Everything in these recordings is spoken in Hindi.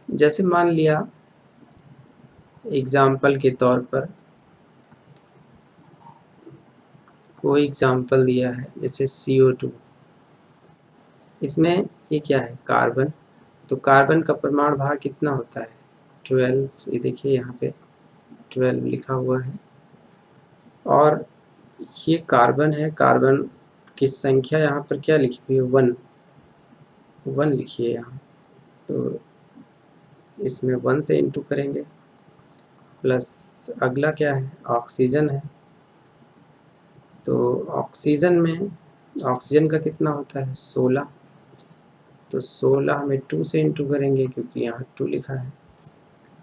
जैसे मान लिया एग्जाम्पल के तौर पर कोई एग्जाम्पल दिया है, जैसे CO2, इसमें ये क्या है, कार्बन। तो कार्बन का परमाणु भार कितना होता है, 12। ये देखिए यहाँ पे 12 लिखा हुआ है। और ये कार्बन है, कार्बन की संख्या यहाँ पर क्या लिखी हुई है, 1 लिखिए यहाँ। तो इसमें 1 से इंटू करेंगे, प्लस अगला क्या है, ऑक्सीजन है। तो ऑक्सीजन में ऑक्सीजन का कितना होता है, 16। तो 16 में 2 से इंटू करेंगे, क्योंकि यहाँ 2 लिखा है।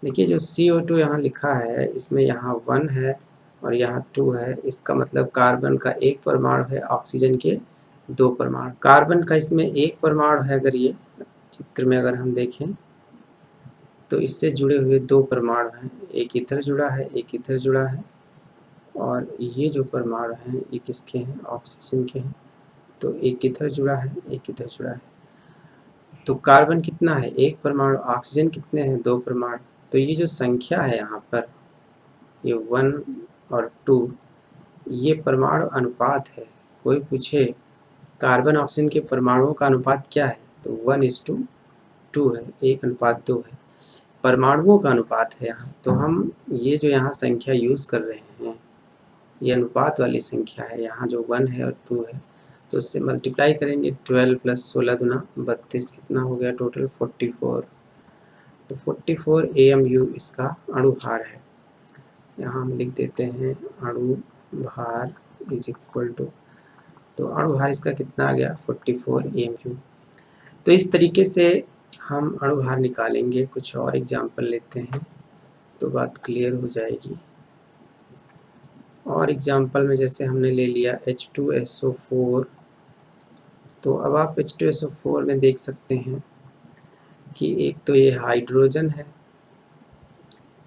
देखिए जो CO2 यहाँ लिखा है, इसमें यहाँ 1 है और यहाँ 2 है। इसका मतलब कार्बन का एक परमाणु है, ऑक्सीजन के 2 परमाणु। कार्बन का इसमें एक परमाणु है, अगर ये चित्र में अगर हम देखें तो इससे जुड़े हुए 2 परमाणु हैं, एक इधर जुड़ा है, एक इधर जुड़ा है। और ये जो परमाणु हैं ये किसके हैं, ऑक्सीजन के हैं। तो एक इधर जुड़ा है, एक इधर जुड़ा है। तो कार्बन कितना है, एक परमाणु, ऑक्सीजन कितने हैं, 2 परमाणु। तो ये जो संख्या है यहाँ पर, ये 1 और 2, ये परमाणु अनुपात है। कोई पूछे कार्बन ऑक्सीजन के परमाणुओं का अनुपात क्या है, तो 1:2 है, 1:2 है। परमाणुओं का अनुपात है यहाँ। तो हम ये जो यहाँ संख्या यूज़ कर रहे हैं, ये अनुपात वाली संख्या है। यहाँ जो 1 है और 2 है, तो उससे मल्टीप्लाई करेंगे। 12 + 16 दूना 32, कितना हो गया टोटल, 44। तो 44 AMU इसका अणु भार है। यहाँ हम लिख देते हैं अणु भार इज इक्वल टू, तो अणु भार इसका कितना आ गया, 44 AMU। तो इस तरीके से हम अणु भार निकालेंगे। कुछ और एग्जाम्पल लेते हैं तो बात क्लियर हो जाएगी। और एग्जाम्पल में जैसे हमने ले लिया H2SO4, तो अब आप H2SO4 में देख सकते हैं कि एक तो ये हाइड्रोजन है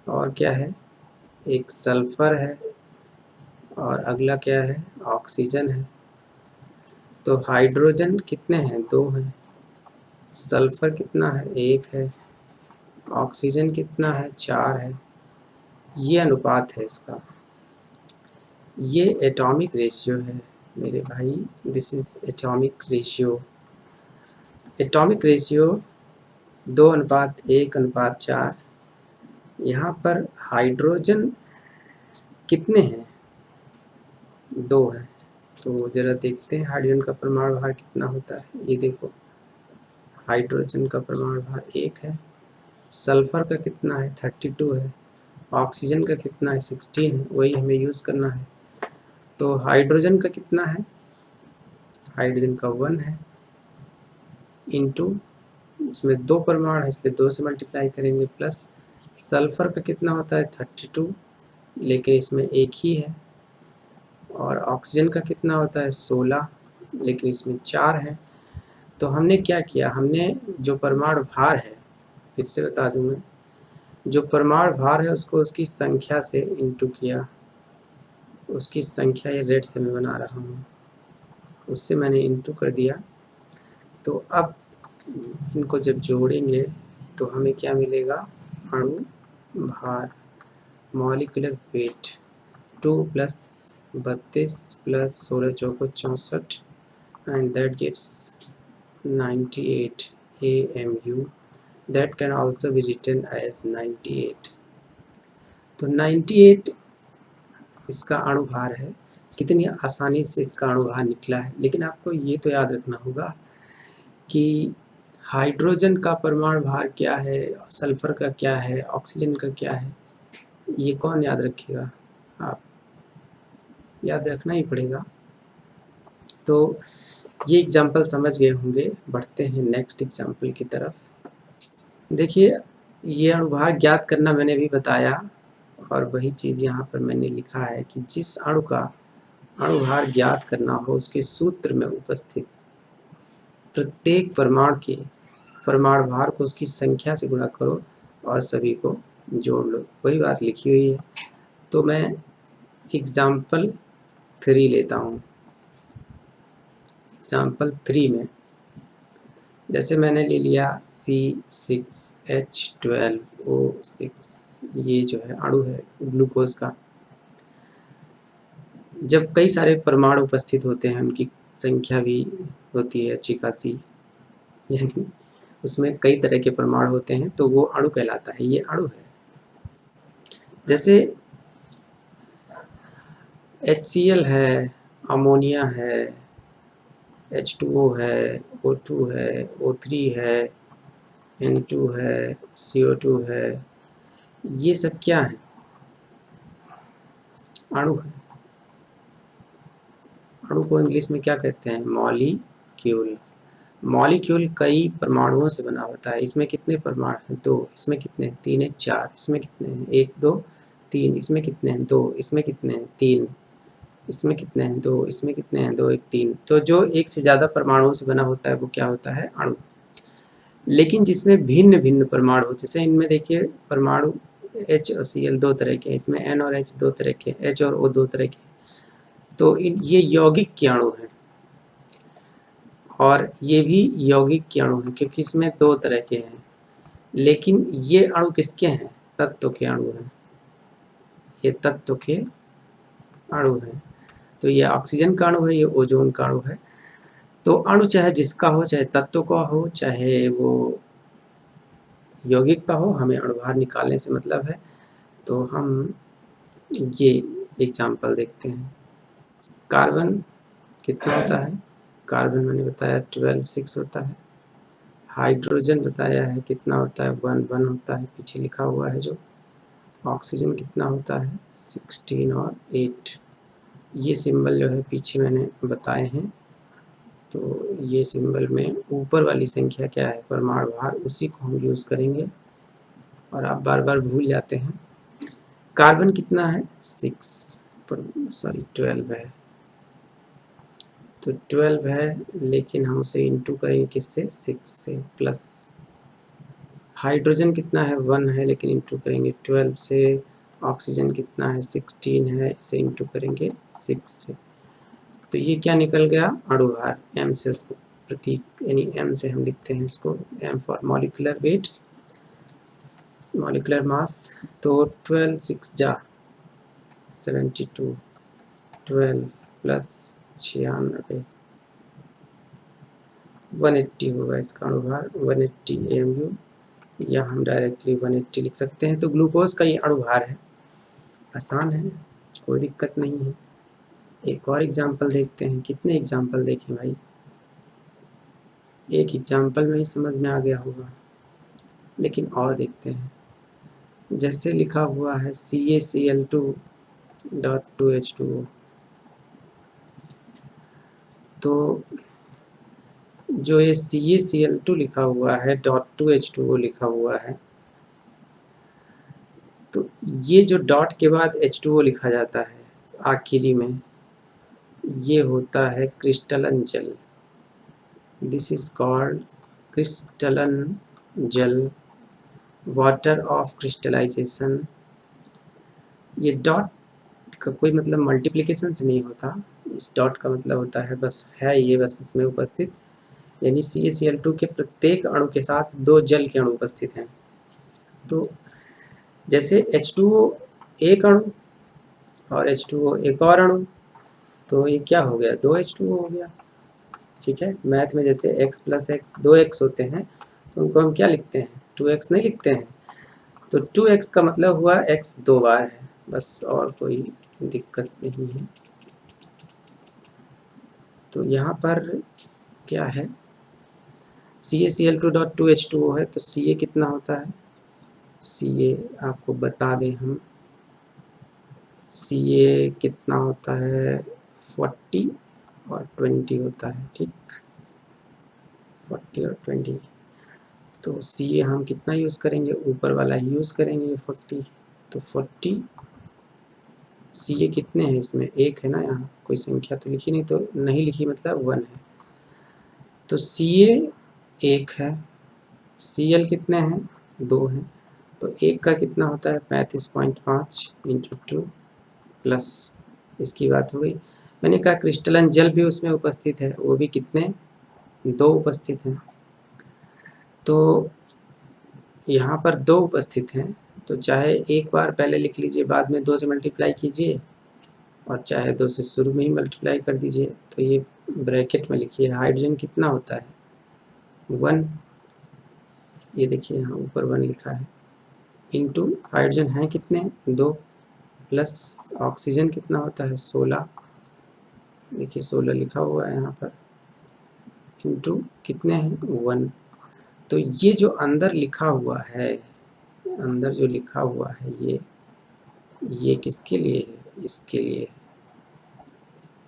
और क्या है, एक सल्फर है और अगला क्या है, ऑक्सीजन है। तो हाइड्रोजन कितने हैं, 2 हैं। सल्फर कितना है, 1 है। ऑक्सीजन कितना है, 4 है। ये अनुपात है इसका। ये एटॉमिक रेशियो है मेरे भाई, this is atomic ratio. Atomic ratio 2:1:4। यहाँ पर हाइड्रोजन कितने हैं, 2 है। तो ज़रा देखते हैं हाइड्रोजन का परमाणु भार कितना होता है। ये देखो, हाइड्रोजन का परमाणु भार 1 है। सल्फर का कितना है, 32 है। ऑक्सीजन का कितना है, 16 है। वही हमें यूज़ करना है। तो हाइड्रोजन का कितना है, हाइड्रोजन का 1 है, इंटू इसमें 2 परमाणु है इसलिए 2 से मल्टीप्लाई करेंगे, प्लस सल्फर का कितना होता है, 32, लेकिन इसमें 1 ही है। और ऑक्सीजन का कितना होता है, 16, लेकिन इसमें 4 है। तो हमने क्या किया, हमने जो परमाणु भार है, फिर से बता दूं मैं, जो परमाणु भार है उसको उसकी संख्या से इंटू किया। उसकी संख्या ये रेड से मैं बना रहा हूँ, उससे मैंने इंटू कर दिया। तो अब इनको जब जोड़ेंगे तो हमें क्या मिलेगा, अणु भार, molecular weight 2 + 32 + 16 choco 64 and that gives 98 AMU. That can also be written as 98. तो 98 इसका अणु भार है। कितनी आसानी से इसका अणु भार निकला है। लेकिन आपको ये तो याद रखना होगा कि हाइड्रोजन का परमाणु भार क्या है, सल्फर का क्या है, ऑक्सीजन का क्या है, ये कौन याद रखेगा, आप याद रखना ही पड़ेगा। तो ये एग्जाम्पल समझ गए होंगे। बढ़ते हैं नेक्स्ट एग्जाम्पल की तरफ। देखिए ये अणुभार ज्ञात करना मैंने भी बताया, और वही चीज़ यहाँ पर मैंने लिखा है कि जिस अणु का अणुभार ज्ञात करना हो उसके सूत्र में उपस्थित प्रत्येक परमाणु के परमाणु भार को उसकी संख्या से गुणा करो और सभी को जोड़ लो। वही बात लिखी हुई है। तो मैं एग्जाम्पल 3 लेता हूँ। एग्जाम्पल 3 में जैसे मैंने ले लिया C6H12O6, ये जो है अणु है ग्लूकोज का। जब कई सारे परमाणु उपस्थित होते हैं, उनकी संख्या भी होती है अच्छी खासी, यानी उसमें कई तरह के परमाणु होते हैं, तो वो अणु कहलाता है। ये अणु है। जैसे HCl है, अमोनिया है, H2O है, O2 है, O3 है, N2 है, CO2 है, ये सब क्या है? अणु है। अणु को इंग्लिश में क्या कहते हैं? मॉलिक्यूल। मॉलिक्यूल कई परमाणुओं से बना होता है। इसमें कितने परमाणु हैं? 2। इसमें कितने हैं? 3 1 4। इसमें कितने हैं? 1 2 3। इसमें कितने हैं? 2। इसमें कितने हैं? 3। इसमें कितने हैं? 2। इसमें कितने हैं? 2 1 3। तो जो एक से ज़्यादा परमाणुओं से बना होता है वो क्या होता है? अणु। लेकिन जिसमें भिन्न भिन्न परमाणु, जैसे इनमें देखिए परमाणु H और Cl दो तरह के हैं, इसमें N और H दो तरह के, H और O दो तरह के, तो ये यौगिक के अणु हैं। और ये भी यौगिक के अणु हैं क्योंकि इसमें दो तरह के हैं। लेकिन ये अणु किसके हैं? तत्व के अणु हैं। ये तत्व के अणु हैं। तो ये ऑक्सीजन का अणु है, ये ओजोन का अणु है। तो अणु चाहे जिसका हो, चाहे तत्व का हो, चाहे वो यौगिक का हो, हमें अणुभार निकालने से मतलब है। तो हम ये एग्जाम्पल देखते हैं। कार्बन कितना होता है? कार्बन मैंने बताया 12 6 होता है। हाइड्रोजन बताया है कितना होता है? 1 1 होता है, पीछे लिखा हुआ है जो। ऑक्सीजन कितना होता है? 16 और 8। ये सिंबल जो है पीछे मैंने बताए हैं। तो ये सिंबल में ऊपर वाली संख्या क्या है? परमाणु भार, उसी को हम यूज़ करेंगे। और आप बार बार भूल जाते हैं। कार्बन कितना है? 12 है। तो 12 है, लेकिन हम उसे इंटू करेंगे किससे? 6 से, प्लस। हाइड्रोजन कितना है? 1 है, लेकिन इंटू करेंगे 12 से। ऑक्सीजन कितना है? 16 है, इसे इंटू करेंगे 6 से। तो ये क्या निकल गया? अणुभार। M से उसको प्रतीक, यानी M से हम लिखते हैं इसको, M for molecular weight, molecular mass. तो 12 6 जा 72, 12 प्लस 96, 180 होगा इसका अणुभार, 180 AMU, या हम डायरेक्टली 180 लिख सकते हैं। तो ग्लूकोज का ये अणुभार है। आसान है, कोई दिक्कत नहीं है। एक और एग्जाम्पल देखते हैं। कितने एग्जाम्पल देखें भाई? एक एग्जाम्पल में ही समझ में आ गया होगा, लेकिन और देखते हैं। जैसे लिखा हुआ है CaCl2.2H2O, तो जो ये CaCl2 लिखा हुआ है, .2H2O लिखा हुआ है, तो ये जो डॉट के बाद H2O लिखा जाता है आखिरी में, ये होता है क्रिस्टलन जल। दिस इज कॉल्ड क्रिस्टलन जल, वाटर ऑफ क्रिस्टलाइजेशन। ये डॉट का कोई मतलब मल्टीप्लिकेशन से नहीं होता। इस डॉट का मतलब होता है बस है ये, बस इसमें उपस्थित, यानी CaCl2 के प्रत्येक अणु के साथ दो जल के अणु उपस्थित हैं। तो जैसे H2O एक अणु और H2O एक और अणु, तो ये क्या हो गया? 2 H2O हो गया। ठीक है, मैथ में जैसे x प्लस एक्स 2x होते हैं, तो उनको हम क्या लिखते हैं? 2x नहीं लिखते हैं। तो 2x का मतलब हुआ x 2 बार है, बस, और कोई दिक्कत नहीं है। तो यहाँ पर क्या है? CaCl2.2H2O है, तो Ca कितना होता है? Ca आपको बता दें हम, Ca कितना होता है? 40 और 20 होता है। ठीक, 40 और 20। तो Ca हम कितना यूज़ करेंगे? ऊपर वाला ही यूज़ करेंगे, 40। तो 40, Ca कितने हैं इसमें? एक है ना, यहाँ कोई संख्या तो लिखी नहीं, तो नहीं लिखी मतलब 1 है। तो Ca एक है, Cl कितने हैं? 2 हैं। तो एक का कितना होता है? 35.5 इंटू 2 प्लस, इसकी बात हो गई। मैंने कहा क्रिस्टलन जल भी उसमें उपस्थित है, वो भी कितने? 2 उपस्थित हैं। तो यहाँ पर 2 उपस्थित हैं, तो चाहे एक बार पहले लिख लीजिए, बाद में 2 से मल्टीप्लाई कीजिए, और चाहे 2 से शुरू में ही मल्टीप्लाई कर दीजिए। तो ये ब्रैकेट में लिखिए हाइड्रोजन कितना होता है 1, ये देखिए यहाँ ऊपर 1 लिखा है, इंटू हाइड्रोजन हैं कितने 2, प्लस ऑक्सीजन कितना होता है 16, देखिए 16 लिखा हुआ है यहाँ पर, इंटू कितने हैं 1। तो ये जो अंदर लिखा हुआ है, अंदर जो लिखा हुआ है ये किसके लिए है, इसके लिए है,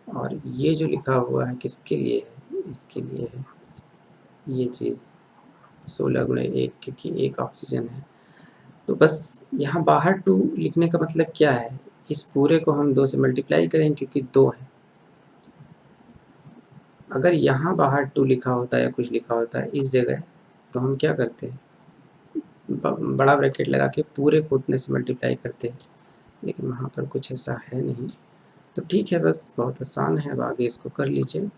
और ये जो लिखा हुआ है किसके लिए है, इसके लिए है, ये चीज़ 16 गुणे 1, क्योंकि 1 ऑक्सीजन है। तो बस यहाँ बाहर 2 लिखने का मतलब क्या है, इस पूरे को हम 2 से मल्टीप्लाई करें क्योंकि 2 है। अगर यहाँ बाहर 2 लिखा होता है या कुछ लिखा होता है इस जगह, तो हम क्या करते हैं, बड़ा ब्रैकेट लगा के पूरे को उतने से मल्टीप्लाई करते हैं, लेकिन वहाँ पर कुछ ऐसा है नहीं। तो ठीक है, बस बहुत आसान है, अब आगे इसको कर लीजिए।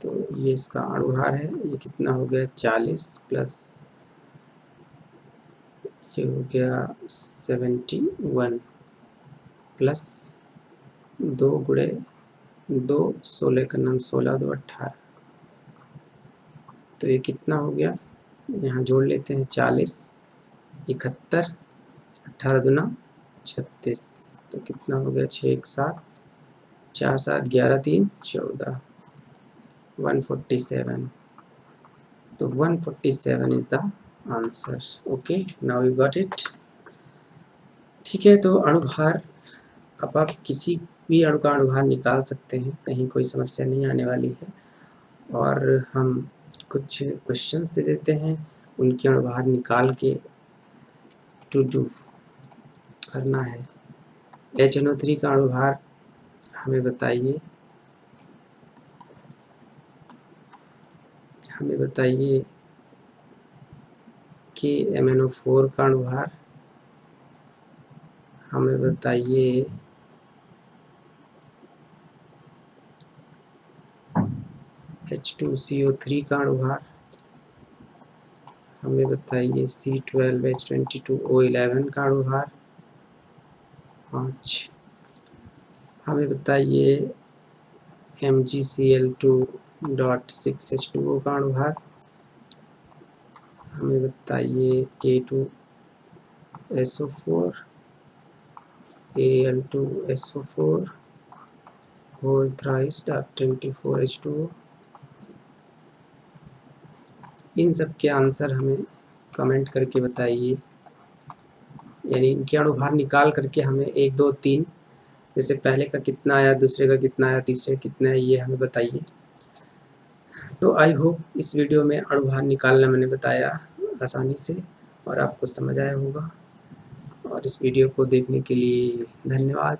तो ये इसका अणुभार है, ये कितना हो गया 40 प्लस ये हो गया 71 प्लस 2 गुणे 2, 16 का नाम 16 2 18, तो ये कितना हो गया, यहाँ जोड़ लेते हैं 40 71 18 दूना 36, तो कितना हो गया 6 1 7 4 7 11 3 14 147, तो 147 is the answer. Okay, now you got it. ठीक है, तो अणुभार, अब आप किसी भी अणु का अणुभार निकाल सकते हैं, कहीं कोई समस्या नहीं आने वाली है। और हम कुछ क्वेश्चंस दे देते हैं, उनके अणुभार निकाल के टू डू करना है। HNO3 का अणुभार हमें बताइए, कि MnO4 का अणुभार, हमें बताइए H2CO3 का अणुभार, हमें बताइए C12H22O11 का अणुभार 5, हमें बताइए MgCl2.6H2O का अणुभार, हमें बताइए K2SO4 Al2SO4 whole thrice 24H2O। इन सब के आंसर हमें कमेंट करके बताइए, यानी इनके अणुभार निकाल करके हमें 1 2 3, जैसे पहले का कितना आया, दूसरे का कितना आया, तीसरे का कितना है, ये हमें बताइए। तो आई होप इस वीडियो में अणुभार निकालना मैंने बताया आसानी से और आपको समझ आया होगा, और इस वीडियो को देखने के लिए धन्यवाद।